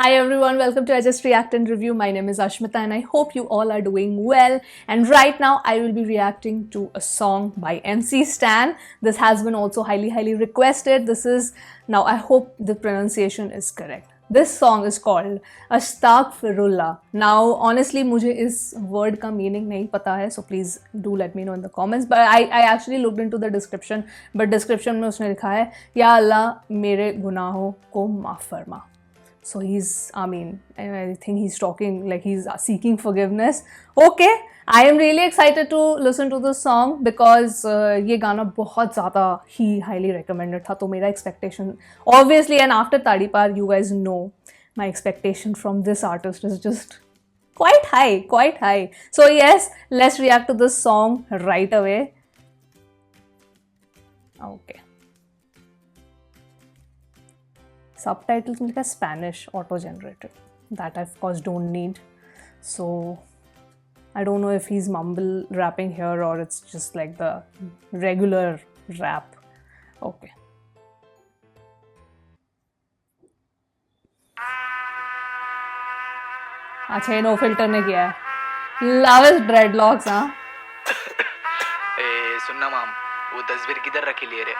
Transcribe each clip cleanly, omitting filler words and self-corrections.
Hi everyone, welcome to I Just React and Review. My name is Ashmita and I hope you all are doing well. And right now I will be reacting to a song by MC Stan. This has been also highly requested. This is, now I hope the pronunciation is correct. This song is called Astaghfirullah. Now honestly मुझे इस word का meaning नहीं पता है, so please do let me know in the comments. But I actually looked into the description, but description में उसने लिखा है या अल्लाह मेरे गुनाहों को माफ़ फरमा. So I think he's talking like he's seeking forgiveness. Okay, I am really excited to listen to this song because ये गाना बहुत ज़्यादा ही highly recommended था. तो मेरा expectation obviously, and after Tadipar, you guys know my expectation from this artist is just quite high. So yes, let's react to this song right away. Okay. Subtitles में लिखा Spanish auto generated. That I of course don't need. So I don't know if he's mumble rapping here or it's just like the regular rap. Okay. अच्छा ये no filter ने किया है. Love his dreadlocks हाँ. ए सुनना माम, वो तस्वीर किधर रखी लिए रे?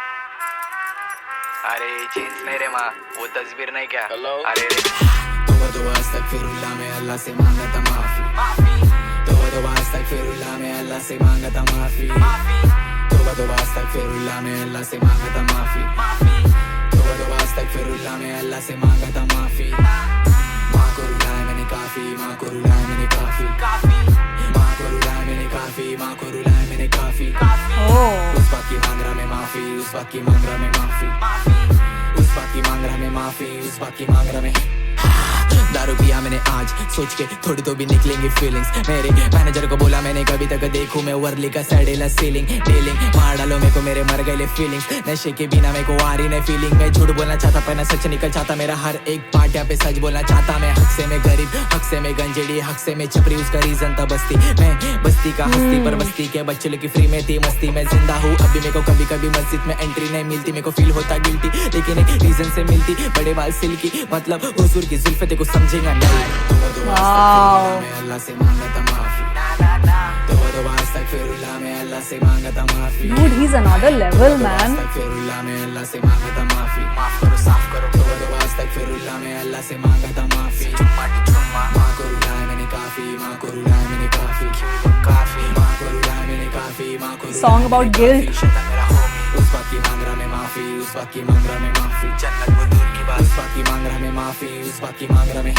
अरे जीन्स नहीं रे माँ, वो तस्वीर नहीं क्या? अरे तो अस्तगफिरुल्लाह में अल्लाह से मांगा था माफी. तो अस्तगफिरुल्लाह में अल्लाह से मांगा था माफी. तो अस्तगफिरुल्लाह में अल्लाह से मांगा था माफी. तो अस्तगफिरुल्लाह में अल्लाह से मांगा था माफी. माँ को रुलाया मैंने काफी, माँ को रुलाया मैंने काफी. माँ को रुलाया मैंने काफी, माँ को रुलाया मैंने काफी. उस बात की मांग रहा मैं माफी, उस बात की मांग रहा मैं माफी. उस बात की मांग रहा मैं माफी, उस बात की मांग रहा मैं. दारू पिया मैंने आज सोच के थोड़ी तो भी निकलेंगी फीलिंग्स. मेरे मैनेजर को बोला मैंने कभी तक देखूं मैं वर्ली का सैडेला सीलिंग डीलिंग. मार डालो मेरे को मेरे मर गए फीलिंग्स. नशे के बिना मेरे को आ रही नहीं फीलिंग. मैं झूठ बोलना चाहता पर ना सच निकल चाहता. मेरा हर एक पार्ट यहाँ पे सच बोलना चाहता. मैं हक से मैं गरीब, हक से मैं गंजेड़ी, हक से मैं छपरी. उसका रीजन था बस्ती. मैं बस्ती का हस्ती पर बस्ती के बच्चे लोग की फ्री में थी मस्ती. मैं जिंदा हूँ अभी मेरे को कभी कभी मस्जिद में एंट्री नहीं मिलती. मेरे को फील होता गिल्टी लेकिन एक रीजन से मिलती. बड़े बाल सिल्की मतलब हुजूर की जुल्फे तेरे को समझेगा नहीं. अल्लाह से मांगा था माफी. तो अस्तगफिरुल्लाह में अल्लाह से मांगा था माफी. Dude, he's another level, man. अस्तगफिरुल्लाह में अल्लाह से मांगा था माफी. माफ करो साफ करो. तो अस्तगफिरुल्लाह में अल्लाह से मांगा था माफी. माँ को रुलाया मैंने काफी, माँ को रुलाया मैंने काफी. माँ को रुलाया मैंने काफी, माँ को. Song about guilt. उस बात की मांग रहा मैं माफी, उस बात की मांग रहा मैं माफी. जन्नत वो दूर की बात. उस बात की मांग रहा मैं माफी, उस बात की मांग रहा मैं.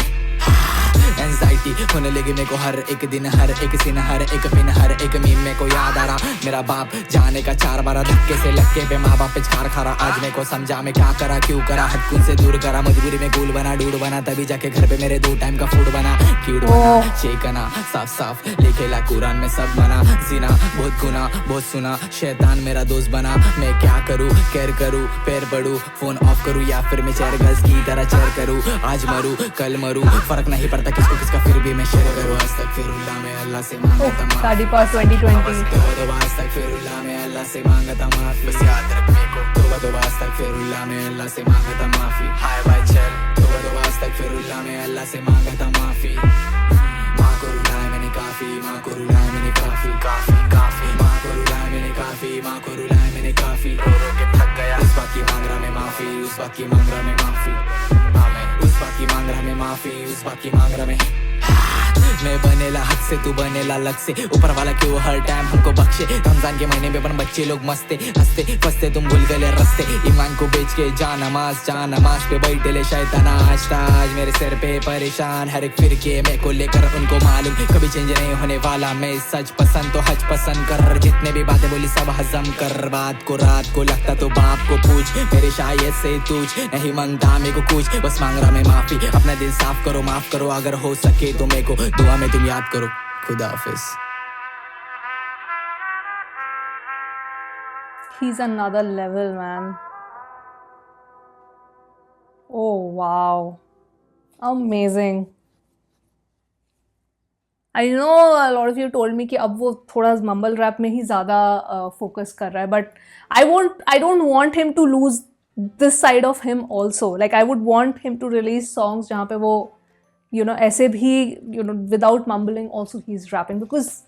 एंजाइटी होने लगी मेरे को हर एक दिन, हर एक सीन, हर एक पिन, हर एक मीम मेरे को याद आ रहा. मेरा बाप जाने का 4 बार धक्के से लक्के पे माँ बाप पे छार खा रहा. आज मेरे को समझा मैं क्या करा क्यों करा. हटकुन से दूर करा मजबूरी में कूल बना डूड बना. तभी जाके घर पे मेरे 2 टाइम का फूड बना. क्यूट बना चेकना साफ साफ लिखेला कुरान में सब बना. जीना बहुत गुना बहुत सुना. शैतान मेरा दोस्त बना. मैं क्या करूँ केयर करूँ पैर बढ़ू. फोन ऑफ करूँ या फिर मैं चेयर गर्ल्स की तरह चेयर करूँ. आज मरूँ कल मरूँ फर्क नहीं पड़ता किसको किसका फिर भी मैं शेयर करूँ. अस्तगफिरुल्लाह में अल्लाह से मांगा था माफी. Tadipar 2020. अस्तगफिरुल्लाह में अल्लाह से मांगा था माफी. बस याद रख मेरे को. तो अस्तगफिरुल्लाह में अल्लाह से मांगा था माफी. हाय बाय चल. तो अस्तगफिरुल्लाह में अल्लाह से मांगा था माफी. माँ को रुलाया मैंने काफी, माँ को रुलाया मैंने काफी. माँ को रुलाया मैंने काफी, माँ को रुलाया मैंने काफी. रो के थक गया. उस बात की मांग रहा मैं माफी, उस बात की मांग रहा मैं माफी. उस बात की मांग रहा मैं माफी, उस बात की मांग रहा मैं. मैं बनेला हक से तू बनेला लग से. ऊपर वाला क्यों हर टाइम हमको बख्शे. रमजान के महीने में अपन बच्चे लोग मस्ते हंसते फंसते. तुम भूल गए रस्ते. ईमान को बेच के जा नमाज पे बैठे ले शैतान. आज ताज मेरे सिर पे परेशान. हर एक फिरके मेरे को लेकर उनको मालूम कभी चेंज नहीं होने वाला. मैं सच पसंद तो हज पसंद कर. जितने भी बातें बोली सब हजम कर. बात को रात को लगता तो बाप को पूछ. मेरे शायद से तुझ नहीं मांगता मेरे को कुछ. बस मांग रहा मैं माफी. अपना दिल साफ करो माफ करो. अगर हो सके तो मेरे को दुआ में तुम याद करो. खुदा हाफिज. He's another level, man. Oh wow, amazing. I know a lot of you told me कि अब वो थोड़ा mumble rap में ही ज़्यादा focus कर रहा है, but I don't want him to lose this side of him also. Like I would want him to release songs जहाँ पे वो ऐसे भी without mumbling also he's rapping, because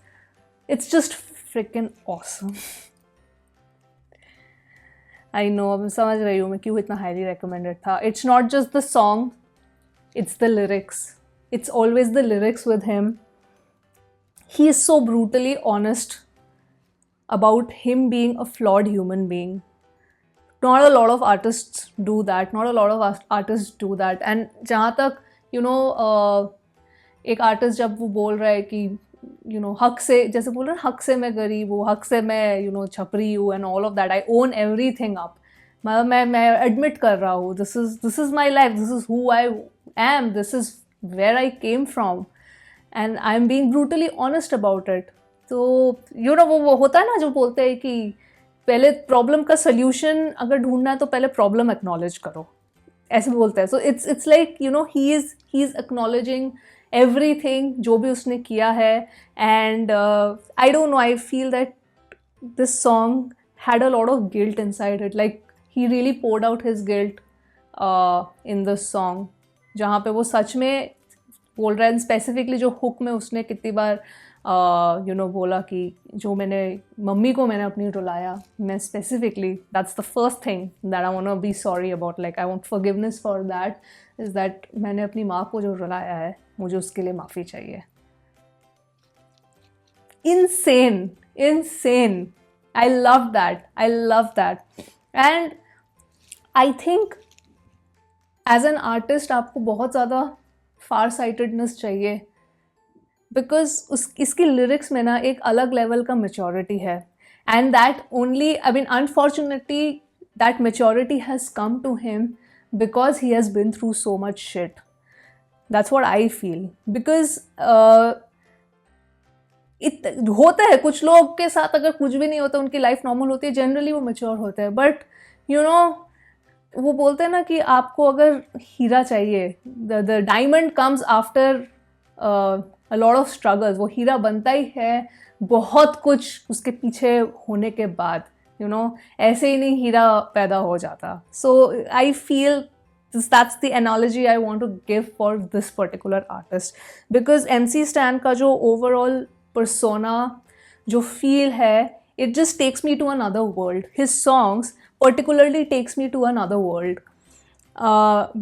it's just freaking awesome. I know, अब समझ रही हूँ मैं क्यों इतना highly recommended था. It's not just the song, it's the lyrics. It's always the lyrics with him. He is so brutally honest about him being a flawed human being. Not a lot of artists do that. Not a lot of artists do that. And जहाँ तक एक artist जब वो बोल रहा है कि हक से, जैसे बोल रहा है हक से मैं गरीब हूँ, हक से मैं छपरी हूँ and all of that, I own everything up. मैं एडमिट कर रहा हूँ, this is my life, this is who I am, this is where I came from, and I am being brutally honest about it. तो वो होता है ना जो बोलते हैं कि पहले प्रॉब्लम का सल्यूशन अगर ढूंढना है तो पहले प्रॉब्लम एक्नॉलेज करो, ऐसे बोलते हैं. So it's like he is acknowledging everything जो भी उसने किया है. And I don't know, I feel that this song had a lot of guilt inside it. Like he really poured out his guilt in this song, जहाँ पे वो सच में बोल रहा है. स्पेसिफिकली जो हुक में उसने कितनी बार बोला कि जो मम्मी को मैंने अपनी रुलाया, मैं specifically, that's the first thing that I want to be sorry about. Like I want forgiveness for that, is that मैंने अपनी माँ को जो रुलाया है, मुझे उसके लिए माफ़ी चाहिए. insane. I love that. And I think as an artist आपको बहुत ज़्यादा फार साइटेडनेस चाहिए, बिकॉज इसकी लिरिक्स में ना एक अलग लेवल का मेच्योरिटी है. And that only, I mean unfortunately that maturity has come to him because he has been through so much shit. That's what I feel. Because होता है कुछ लोग के साथ अगर कुछ भी नहीं होता, उनकी लाइफ नॉर्मल होती है, जनरली वो मेच्योर होते हैं. बट वो बोलते हैं ना कि आपको अगर हीरा चाहिए, the diamond comes after a lot of struggles. वो हीरा बनता ही है बहुत कुछ उसके पीछे होने के बाद. ऐसे ही नहीं हीरा पैदा हो जाता. So I feel that's the analogy I want to give for this particular artist, because MC Stan का जो overall persona, जो feel है, it just takes me to another world. His songs particularly takes me to another world,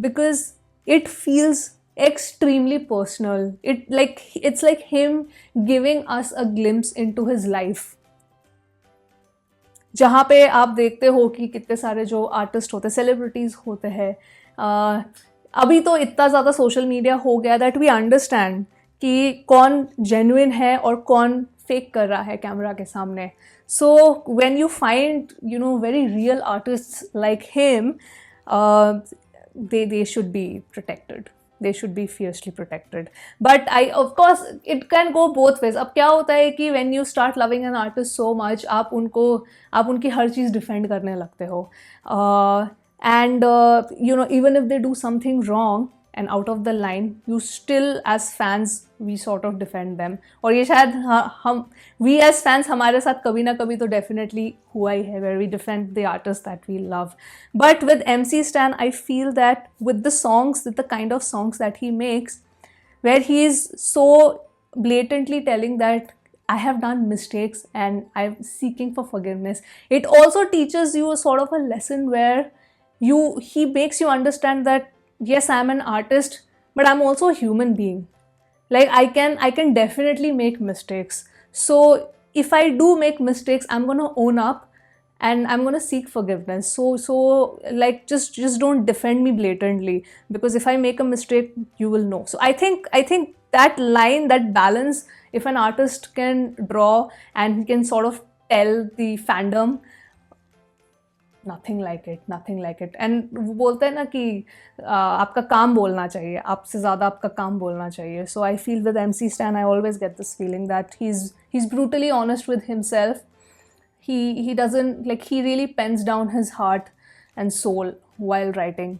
because it feels extremely personal. It's like him giving us a glimpse into his life. जहाँ पे आप देखते हो कि कितने सारे जो आर्टिस्ट होते हैं, सेलिब्रिटीज़ होते हैं, अभी तो इतना ज़्यादा सोशल मीडिया हो गया दैट वी अंडरस्टैंड कि कौन जेन्युइन है और कौन फेक कर रहा है कैमरा के सामने. So when you find very real artists like him, they should be protected. They should be fiercely protected. But of course, it can go both ways. अब क्या होता है कि when you start loving an artist so much, आप उनकी हर चीज़ defend करने लगते हो. And even if they do something wrong and out of the line, you still as fans, we sort of defend them. और ये शायद we as fans हमारे साथ कभी ना कभी तो definitely हुआ ही है, where we defend the artists that we love. But with MC Stan, I feel that with the songs, with the kind of songs that he makes, where he is so blatantly telling that I have done mistakes and I'm seeking for forgiveness, it also teaches you a sort of a lesson where he makes you understand that yes, I'm an artist, but I'm also a human being. Like I can definitely make mistakes. So if I do make mistakes, I'm gonna own up and I'm gonna seek forgiveness. So like just don't defend me blatantly, because if I make a mistake, you will know. So I think that line, that balance, if an artist can draw and he can sort of tell the fandom, nothing like it. And वो बोलते हैं ना कि आपका काम बोलना चाहिए, आपसे ज़्यादा आपका काम बोलना चाहिए. So I feel with MC Stan, I always get this feeling that he's brutally honest with himself. He doesn't, like, he really pens down his heart and soul while writing.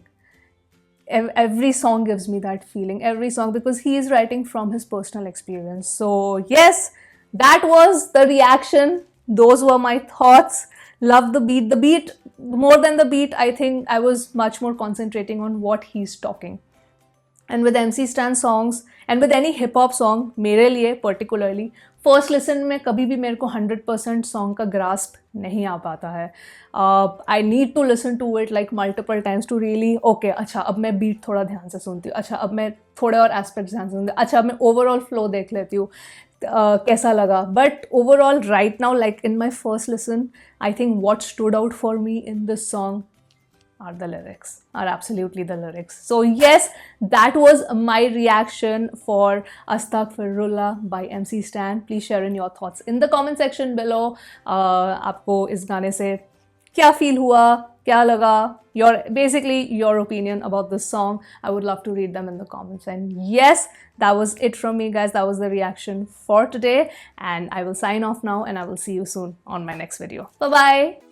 Every song gives me that feeling, every song, because he is writing from his personal experience. So yes, that was the reaction. Those were my thoughts. Love the beat. The beat, more than the beat, I think I was much more concentrating on what he's talking. And with MC Stan songs and with any hip hop song, मेरे लिए particularly, first listen में कभी भी मेरे को 100% song का grasp नहीं आ पाता है. I need to listen to it like multiple times to really, okay, अच्छा अब मैं beat थोड़ा ध्यान से सुनती हूँ, अच्छा अब मैं थोड़े और aspects ध्यान से सुनती हूँ, अच्छा अब मैं overall flow देख लेती हूँ, कैसा लगा. But overall right now, like in my first listen, I think what stood out for me in this song are the lyrics, are absolutely the lyrics. So yes, that was my reaction for Astaghfirullah by MC Stan. Please share in your thoughts in the comment section below. आपको इस गाने से क्या feel हुआ, क्या लगा, basically your opinion about this song. I would love to read them in the comments. And yes, that was it from me, guys. That was the reaction for today, and I will sign off now, and I will see you soon on my next video. Bye bye.